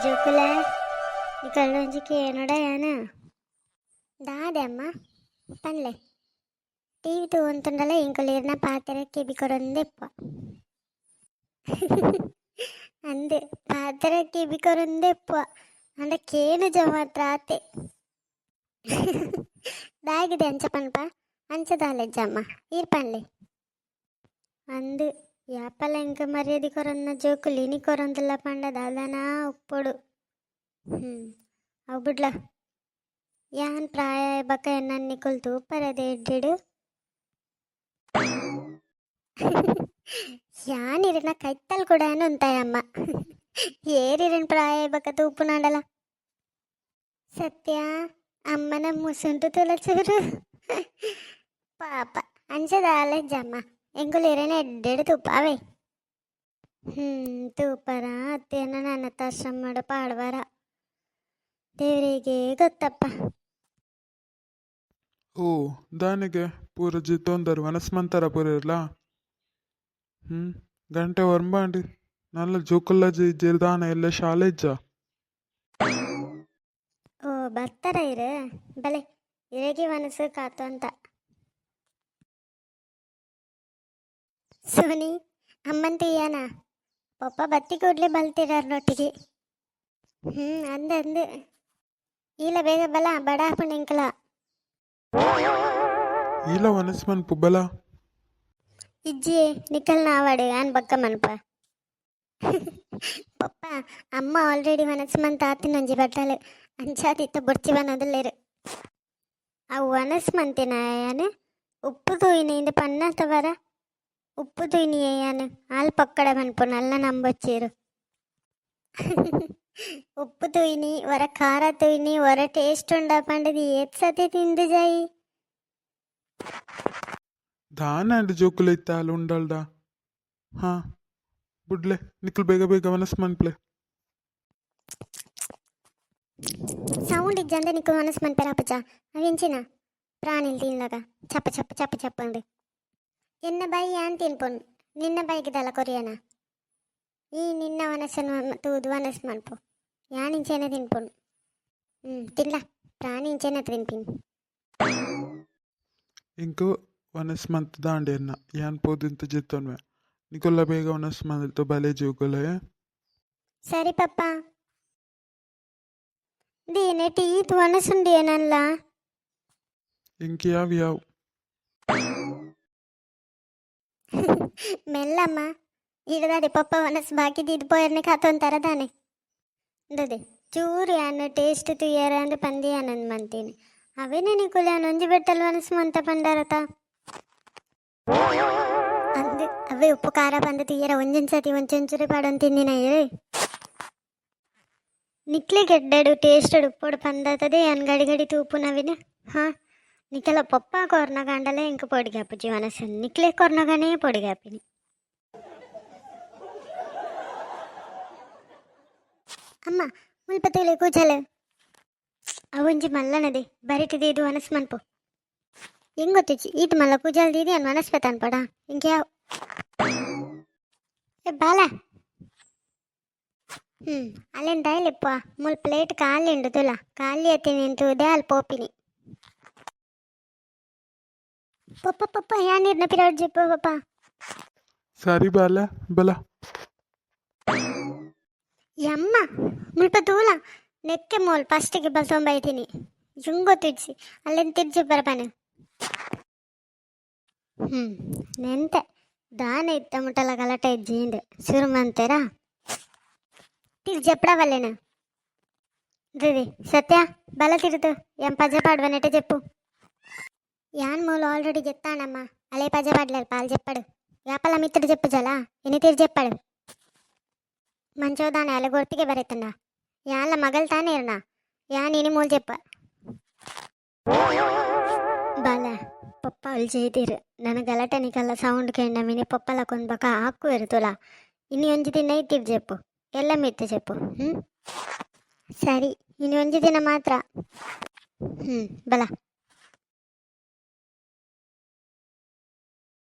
ಜೋಕುಲ ಈ ಕಳ್ಳೊಂಜಿಕೆ ಏನೋಡಯಾನ దాదే అమ్మ పనిలే టీవీ తోంతుండలే ఇంకో లేరిన పాత్రకి బికొరంది ఎక్కువ ಅಂದೆ ಪಾತ್ರಕ್ಕೆ ಬಿಕೊರಂದೆ ఎక్కువ అంటే కేను జమాత్ర ఆతే దాగిది అంచపనప అంచదాలెజ్జమ్మ ఈర్పండ్లే అందు యాపల ఇంక మర్యాది కొరన్న జోకులు ఇని కొరందుల పండ దాదానా ఉప్పుడు అవుబుడ్ల ಯಾನ್ ಪ್ರಾಯ ಬಕ್ಕ ನನ್ನ ಕುಲ್ತು ಪರದೆ ಎಡ್ಡಿಡು ಯಾನಿರಿನ ಕೈತ್ತಲ್ ಕೂಡ ఉంటాయమ్మ ఏరిరిన ప్రాయ బక్క తూపునాడల సత్య అమ్మన ముసుంటు తులచూరు పాప అంచదాలెజ్జమ్మ ఎంకులేరైన ఎడ్డెడు తూపావే తూపరా ಅತ್ತೇನ ನನ್ನ ತರ್ಸಮ್ಮಡ ಪಾಡ್ವಾರ ದೇವರಿಗೆ ಗೊತ್ತಪ್ಪ ಓ ದಾನಿಗೆ ಪೂರ ಜಿತ್ತೊಂದರು ಮನಸ್ಮಂತರ ಪೂರ ಇರಲ್ಲ ಗಂಟೆ ವರ್ಂಬಾಂಡಿ ನಲ್ಲ ಜೋಕುಲ್ಲ ಜಿರ್ದಾನ ಎಲ್ಲ ಶಾಲೆ ಇಜ್ಜ ಓ ಬರ್ತಾರ ಇರು ಬಲೆ ಇರಗಿ ಮನಸ್ಸು ಕಾತು ಅಂತ ಸೋನಿ ಅಮ್ಮಂತೀಯನ ಪಪ್ಪ ಬತ್ತಿ ಕೂಡ್ಲೆ ಬಲ್ತಿರಾರ ನೊಟ್ಟಿಗೆ ಅಂದ ಅಂದು ಈಲ ಬೇಗ ಬಲ ಬಡ ಹಾಕೊಂಡು ಇಂಕಲ ఈల వనస్మన్ పుబ్బల ఇజ్జి నికల్ నావాడు అని బక్క మనప పప్ప అమ్మ ఆల్రెడీ వనస్మన్ తాతి నుంచి బట్టలు అంచాతిత్త బుర్చివని వదిలేరు ఆ వనస్మన్ తినాయను ఉప్పు తూయినింది పన్నత వర ఉప్పు తూయినియ్యాను వాళ్ళు పక్కడ మనపు నల్ల నంబొచ్చారు ಉಪ್ಪು ತುಯ್ನಿ ವರ ಖಾರ ತುಯ್ನಿ ವರ ಟೇಸ್ಟ್ ಉಂಡ ಪಂಡದಿ ಏತ್ ಸತಿ ತಿಂದು ಜಾಯಿ దానండి జోకులు అయితే వాళ్ళు ఉండాలదా బుడ్లే నిక్కులు బేగ బేగ వనస్మన్ప్లే సౌండ్ ఇజ్జందే నీకు మనసు మన పెరాపచ్చా అవించిన ప్రాణిలు తినలాగా చప్ప చప్ప చప్ప చెప్పండి ఎన్న బాయి అని తినిపోను నిన్న బాయికి దళ కొరియానా ఈ నిన్న వనసను తూదు వనసు మనపు యానించైనా తినిపోను తినలా ప్రాణించైనా తినిపింది ఇంకో వనస్మంత్ దాండి అన్న యాన్ పోదింత జిత్తోన్వే నికుల్ల బేగ వనస్మంతో భలే జోకులే సరే పప్ప దీనేటి ఈత్ వనసుండి ఏనల్లా ఇంకియావి యావు ಮೆಲ್ಲಮ್ಮ ಇಡದಾದೆ ಪಪ್ಪ ವನಸ್ ಬಾಕಿ ದಿದ್ಬೋಯರ್ನೆ ಕಾತೊಂತಾರ ದಾನೆ ಇಂದದೆ ಚೂರು ಯಾನು ಟೇಸ್ಟ್ ತುಯ್ಯಾರ ಅಂದ್ರೆ ಪಂದಿ ಆನಂದ್ ಮಂತೀನಿ ಅವೇನೇ ನಿಕುಲೆ ಒಂಜಿ ಬೆಟ್ಟಲ್ ವನಸ್ ಮಂತ ಪಂಡಾರತ ಅಂದು ಅವೇ ಉಪ್ಪು ಖಾರ ಬಂದು ತೀಯರ ಒಂಜೊಂದು ಸತಿ ಒಂಚೂರಿ ಪಾಡೊಂದು ತಿಂದಿನ ನಿಕ್ಲೆ ಗೆಡ್ಡಡು ಟೇಸ್ಟ್ ಉಪ್ಪೊಡು ಪಂದತದೆ ಅನ್ ಗಡಿ ಗಡಿ ತೂಪು ನವಿನ నికల పప్ప కొరనగాండలే ఇంక పొడిగాపు జీవనసం నిక్లే కొరనగానే పొడిగాపిని అమ్మ ముల్పతులే కూచలే ಅವೊಂಜಿ ಮಲ್ಲನದೆ ಬರಿಟಿದೆ ಇದು ಅನಸ್ಮನ್ಪು ಹೆಂಗ್ ಗೊತ್ತಿಚ್ಚಿ ಈಟ್ ಮಲ್ಲ ಕೂಜಲ್ ದೀದಿ ಅನ್ ಮನಸ್ಪತ ಅನ್ಪಡ ಇಂಕ್ಯಾವ್ ಬಾಲ ಅಲ್ಲೇನ್ ದಯಲಿಪ್ಪ ಮುಲ್ ಪ್ಲೇಟ್ ಕಾಲಿಂಡು ತುಲ ಖಾಲಿ ಎತ್ತಿ ನಿಂತುದೇ ಅಲ್ಲಿ ಪೋಪಿನಿ ಪಪ್ಪ ಪಪ್ಪ ಯಾನಿರ್ನ ಪಿರಾಡ್ ಜಿಪ್ಪ ಪಪ್ಪ ಸರಿ ಬಾಲ ಬಲ ಯಮ್ಮ ಮುಲ್ಪ ತೂಲ ನೆಕ್ಕೆ ಮೋಲ್ ಫಸ್ಟಿಗೆ ಬಲ್ತೊಂಬೈತೀನಿ ಜುಂಗೊ ತಿಡ್ಸಿ ಅಲ್ಲೇನು ತಿರ್ಜಿ ಬರಪನೆ ನೆಂತೆ ದಾನ ಇತ್ತ ಮುಟ್ಟಲ ಗಲಾಟೆ ಇಜ್ಜಿಂಡು ಶುರು ಮಂತೆರಾ తిరిచెప్పడవల్లేనా దిది సత్య బల తిరుతు ఏం పజపాడవనట్టే చెప్పు యాన్ మూలు ఆల్రెడీ చెప్తానమ్మా అలే పజపాడలేదు పాలు చెప్పాడు యాపల మిత్రుడు చెప్పు జలా ఎన్ని తీరు చెప్పాడు మంచోదాని అలా గుర్తికే బరెత్తుండా యాన్ల మగల్తానే ఇరునా యాన్ ఇని మూలు చెప్ప ಬಾಲ ಪಪ್ಪ ಅಲ್ಲಿ ಜೈತೀರು ನನ್ನ ಗಲಾಟೆನಿಕಲ್ಲ ಸೌಂಡ್ ಕೇಂಡ ಮಿನಿ ಪಪ್ಪಲ ಕೊಂದ್ಬಕ ಹಾಕು ಇರುತ್ತಲ್ಲ ಇನ್ನು ಒಂಜಿ ದಿನ ಇತ್ತಿರು చెప్పు ಎಲ್ಲ ಮಿತ್ತು చెప్పు ಸರಿ ಇನ್ನು ಒಂಜಿ ದಿನ ಮಾತ್ರ ಬಲ